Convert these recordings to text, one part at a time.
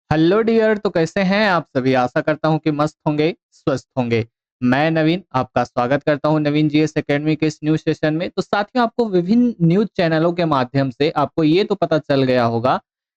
Hello dear. तो कैसे हैं आप सभी? आशा करता हूं कि मस्त होंगे, स्वस्थ होंगे। मैं नवीन आपका स्वागत करता हूं नवीन जीएस एकेडमी के इस न्यूज सेशन में। तो साथियों, आपको विभिन्न न्यूज चैनलों के माध्यम से आपको ये तो पता चल गया होगा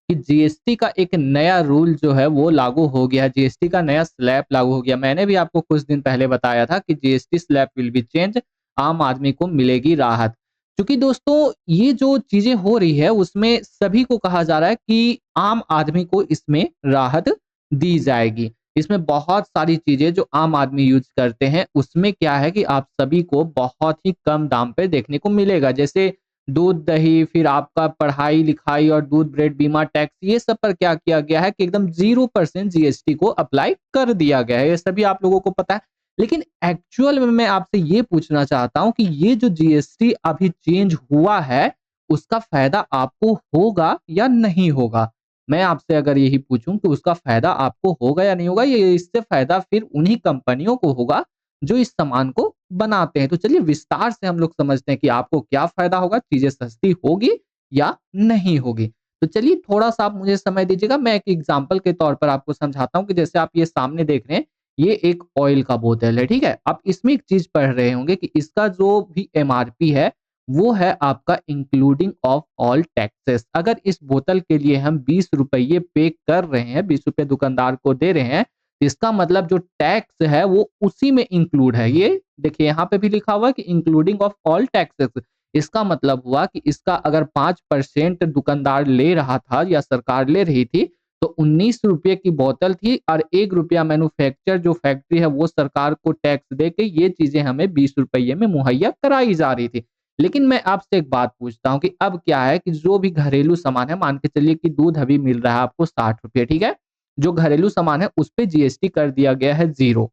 कि जीएसटी का एक नया रूल जो है वो लागू हो गया। जीएसटी का नया स्लैब लागू हो गया। मैंने भी आपको कुछ दिन पहले बताया था कि GST slab will be change, आम आदमी को मिलेगी राहत। क्योंकि दोस्तों ये जो चीजें हो रही है उसमें सभी को कहा जा रहा है कि आम आदमी को इसमें राहत दी जाएगी। इसमें बहुत सारी चीजें जो आम आदमी यूज करते हैं उसमें क्या है कि आप सभी को बहुत ही कम दाम पे देखने को मिलेगा। जैसे दूध दही, फिर आपका पढ़ाई लिखाई और दूध ब्रेड बीमा टैक्स, ये सब पर क्या किया गया है कि एकदम 0% जीएसटी को अप्लाई कर दिया गया है। ये सभी आप लोगों को पता है। लेकिन एक्चुअल में मैं आपसे ये पूछना चाहता हूं कि ये जो जीएसटी अभी चेंज हुआ है उसका फायदा आपको होगा या नहीं होगा? मैं आपसे अगर यही पूछूं कि उसका फायदा आपको होगा या नहीं होगा, ये इससे फायदा फिर उन्हीं कंपनियों को होगा जो इस सामान को बनाते हैं। तो चलिए विस्तार से हम लोग समझते हैं कि आपको क्या फायदा होगा, चीजें सस्ती होगी या नहीं होगी। तो चलिए थोड़ा सा आप मुझे समय दीजिएगा, मैं एक एग्जांपल के तौर पर आपको समझाता हूं कि जैसे आप ये सामने देख रहे हैं, ये एक ऑयल का बोतल है, ठीक है? आप इसमें एक चीज पढ़ रहे होंगे कि इसका जो भी एमआरपी है वो है आपका इंक्लूडिंग ऑफ ऑल टैक्सेस। अगर इस बोतल के लिए हम 20 रुपये पे कर रहे हैं, 20 रुपये दुकानदार को दे रहे हैं, इसका मतलब जो टैक्स है वो उसी में इंक्लूड है। ये देखिए यहाँ पे भी लिखा हुआ है कि इंक्लूडिंग ऑफ ऑल टैक्सेस। इसका मतलब हुआ कि इसका अगर 5% दुकानदार ले रहा था या सरकार ले रही थी तो 19 रुपये की बोतल थी, और 1 रुपया मैन्युफैक्चर जो फैक्ट्री है वो सरकार को टैक्स दे के ये चीजें हमें 20 रुपये में मुहैया कराई जा रही थी। लेकिन मैं आपसे एक बात पूछता हूँ कि अब क्या है कि जो भी घरेलू सामान है, मान के चलिए कि दूध अभी मिल रहा है आपको 60 रुपये, ठीक है? जो घरेलू सामान है उस पे जीएसटी कर दिया गया है 0।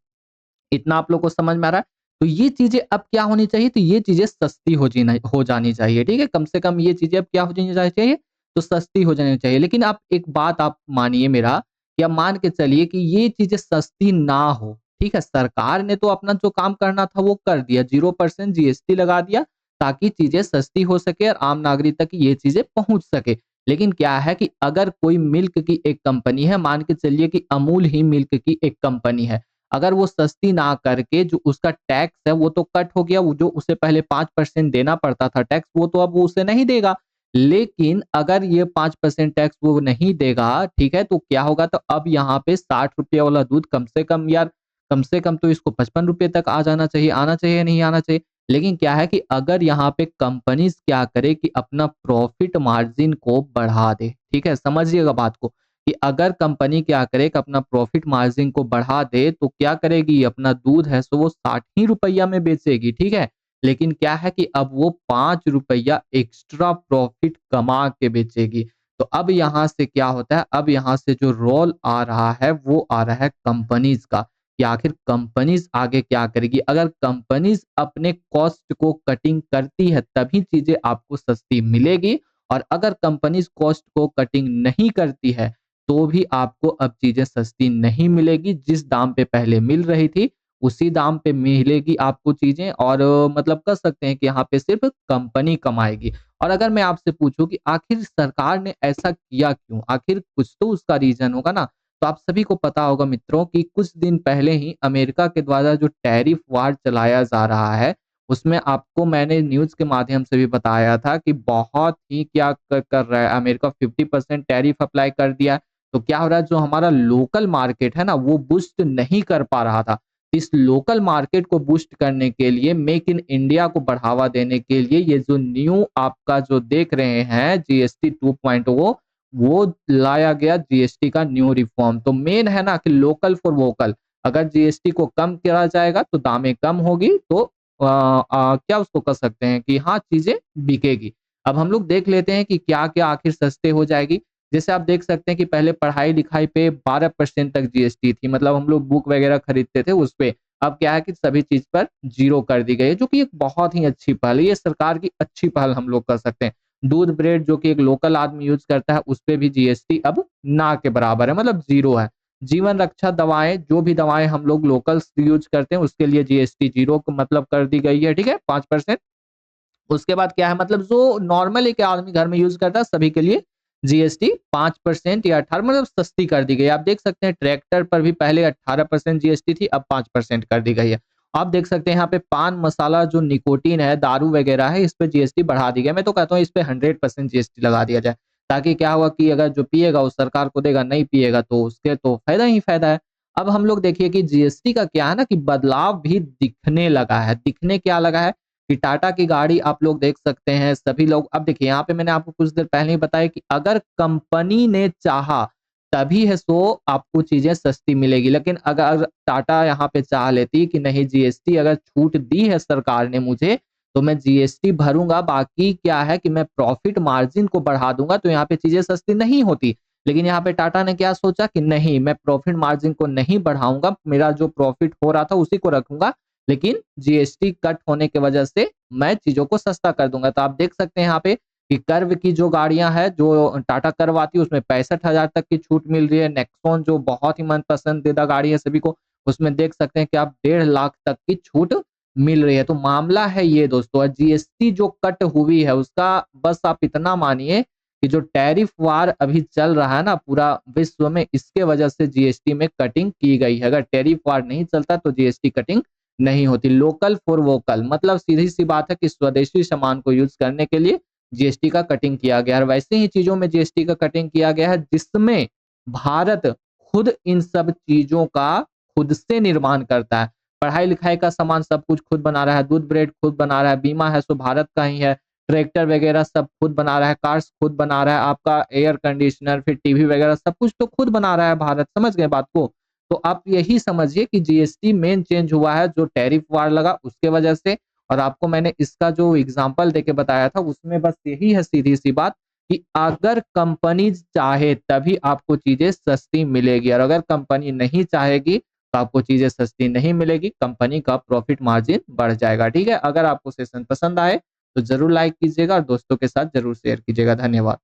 इतना आप लोग को समझ में आ रहा है? तो ये चीजें अब क्या होनी चाहिए? तो ये चीजें सस्ती हो जानी चाहिए, ठीक है? कम से कम ये चीजें अब क्या हो जानी चाहिए? तो सस्ती हो जानी चाहिए। लेकिन आप एक बात आप मानिए मेरा, या मान के चलिए कि ये चीजें सस्ती ना हो, ठीक है? सरकार ने तो अपना जो काम करना था वो कर दिया, 0% जीएसटी लगा दिया ताकि चीजें सस्ती हो सके और आम नागरिक तक ये चीजें पहुंच सके। लेकिन क्या है कि अगर कोई मिल्क की एक कंपनी है, मान के चलिए कि अमूल ही मिल्क की एक कंपनी है, अगर वो सस्ती ना करके जो उसका टैक्स है वो तो कट हो गया, वो जो उसे पहले 5% देना पड़ता था टैक्स, वो तो अब वो उसे नहीं देगा। लेकिन अगर ये 5% टैक्स वो नहीं देगा, ठीक है, तो क्या होगा? तो अब यहाँ पे 60 रुपये वाला दूध कम से कम यार, कम से कम तो इसको 55 रुपये तक आ जाना चाहिए, आना चाहिए नहीं आना चाहिए? लेकिन क्या है कि अगर यहाँ पे कंपनीज क्या करे कि अपना प्रॉफिट मार्जिन को बढ़ा दे, ठीक है, समझिएगा बात को, कि अगर कंपनी क्या करे कि अपना प्रॉफिट मार्जिन को बढ़ा दे तो क्या करेगी? अपना दूध है सो वो 60 ही रुपया में बेचेगी, ठीक है? लेकिन क्या है कि अब वो 5 रुपया एक्स्ट्रा प्रॉफिट कमा के बेचेगी। तो अब यहाँ से क्या होता है? अब यहाँ से जो रोल आ रहा है वो आ रहा है कंपनीज का, कि आखिर कंपनीज आगे क्या करेगी। अगर कंपनीज अपने कॉस्ट को कटिंग करती है तभी चीजें आपको सस्ती मिलेगी, और अगर कंपनीज कॉस्ट को कटिंग नहीं करती है तो भी आपको अब चीजें सस्ती नहीं मिलेगी। जिस दाम पे पहले मिल रही थी उसी दाम पे मिलेगी आपको चीजें, और मतलब कह सकते हैं कि यहाँ पे सिर्फ कंपनी कमाएगी। और अगर मैं आपसे पूछूं कि आखिर सरकार ने ऐसा किया क्यों, आखिर कुछ तो उसका रीजन होगा ना। तो आप सभी को पता होगा मित्रों कि कुछ दिन पहले ही अमेरिका के द्वारा जो टैरिफ वार चलाया जा रहा है उसमें आपको मैंने न्यूज के माध्यम से भी बताया था कि बहुत ही क्या कर रहा है अमेरिका, 50% टैरिफ अप्लाई कर दिया। तो क्या हो रहा है? जो हमारा लोकल मार्केट है ना वो बूस्ट नहीं कर पा रहा था। इस लोकल मार्केट को बूस्ट करने के लिए, मेक इन इंडिया को बढ़ावा देने के लिए, ये जो न्यू आपका जो देख रहे हैं जीएसटी 2.0, वो लाया गया जीएसटी का न्यू रिफॉर्म। तो मेन है ना कि लोकल फॉर वोकल। अगर जीएसटी को कम किया जाएगा तो दामें कम होगी, तो क्या उसको कह सकते हैं कि हाँ चीजें बिकेगी। अब हम लोग देख लेते हैं कि क्या क्या आखिर सस्ते हो जाएगी। जैसे आप देख सकते हैं कि पहले पढ़ाई लिखाई पे 12% तक जीएसटी थी, मतलब हम लोग बुक वगैरह खरीदते थे उस पे। अब क्या है कि सभी चीज पर 0 कर दी गई है, जो कि एक बहुत ही अच्छी पहल है। ये सरकार की अच्छी पहल हम लोग कर सकते हैं। दूध ब्रेड जो कि एक लोकल आदमी यूज करता है उस पे भी जीएसटी अब ना के बराबर है, मतलब 0 है। जीवन रक्षा दवाएं, जो भी दवाएं हम लोग लोकल यूज करते हैं उसके लिए जीएसटी 0 मतलब कर दी गई है, ठीक है, 5%। उसके बाद क्या है, मतलब जो नॉर्मल एक आदमी घर में यूज करता है सभी के लिए जीएसटी 5% या 18 मतलब सस्ती कर दी गई। आप देख सकते हैं ट्रैक्टर पर भी पहले 18% जीएसटी थी, अब 5% कर दी गई है। आप देख सकते हैं यहाँ पे पान मसाला जो निकोटीन है, दारू वगैरह है, इस पे जीएसटी बढ़ा दी गई है। मैं तो कहता हूँ इस पे 100% जीएसटी लगा दिया जाए, ताकि क्या होगा कि अगर जो पिएगा वो सरकार को देगा, नहीं पिएगा तो उसके तो फायदा ही फायदा है। अब हम लोग देखिए कि जीएसटी का क्या है ना कि बदलाव भी दिखने लगा है। दिखने क्या लगा है कि टाटा की गाड़ी आप लोग देख सकते हैं, सभी लोग अब देखिए यहाँ पे मैंने आपको कुछ देर पहले ही बताया कि अगर कंपनी ने चाहा तभी है सो आपको चीजें सस्ती मिलेगी। लेकिन अगर टाटा यहाँ पे चाह लेती कि नहीं, जीएसटी अगर छूट दी है सरकार ने मुझे, तो मैं जीएसटी भरूंगा, बाकी क्या है कि मैं प्रॉफिट मार्जिन को बढ़ा दूंगा, तो यहाँ पे चीजें सस्ती नहीं होती। लेकिन यहाँ पे टाटा ने क्या सोचा कि नहीं, मैं प्रॉफिट मार्जिन को नहीं बढ़ाऊंगा, मेरा जो प्रॉफिट हो रहा था उसी को रखूंगा, लेकिन जीएसटी कट होने की वजह से मैं चीजों को सस्ता कर दूंगा। तो आप देख सकते हैं यहाँ पे कि कर्व की जो गाड़ियां हैं जो टाटा कर्व आती है उसमें 65,000 तक की छूट मिल रही है। नेक्सॉन जो बहुत ही मन पसंदीदा गाड़ी है सभी को, उसमें देख सकते हैं कि आप 1.5 लाख तक की छूट मिल रही है। तो मामला है ये दोस्तों, जीएसटी जो कट हुई है उसका बस आप इतना मानिए कि जो टैरिफ वार अभी चल रहा है ना पूरा विश्व में, इसके वजह से जीएसटी में कटिंग की गई है। अगर टैरिफ वार नहीं चलता तो जीएसटी कटिंग नहीं होती। लोकल फॉर वोकल मतलब सीधी सी बात है कि स्वदेशी सामान को यूज करने के लिए जीएसटी का कटिंग किया गया है। वैसे ही चीजों में जीएसटी का कटिंग किया गया है जिसमें भारत खुद इन सब चीजों का खुद से निर्माण करता है। पढ़ाई लिखाई का सामान सब कुछ खुद बना रहा है, दूध ब्रेड खुद बना रहा है, बीमा है सो भारत का ही है, ट्रैक्टर वगैरह सब खुद बना रहा है, कार्स खुद बना रहा है, आपका एयर कंडीशनर फिर टीवी वगैरह सब कुछ तो खुद बना रहा है भारत। समझ गए बात को? तो आप यही समझिए कि जीएसटी मेन चेंज हुआ है जो टैरिफ वार लगा उसके वजह से। और आपको मैंने इसका जो एग्जांपल देके बताया था उसमें बस यही है सीधी सी बात कि अगर कंपनी चाहे तभी आपको चीजें सस्ती मिलेगी, और अगर कंपनी नहीं चाहेगी तो आपको चीजें सस्ती नहीं मिलेगी, कंपनी का प्रॉफिट मार्जिन बढ़ जाएगा। ठीक है, अगर आपको सेशन पसंद आए तो जरूर लाइक कीजिएगा और दोस्तों के साथ जरूर शेयर कीजिएगा। धन्यवाद।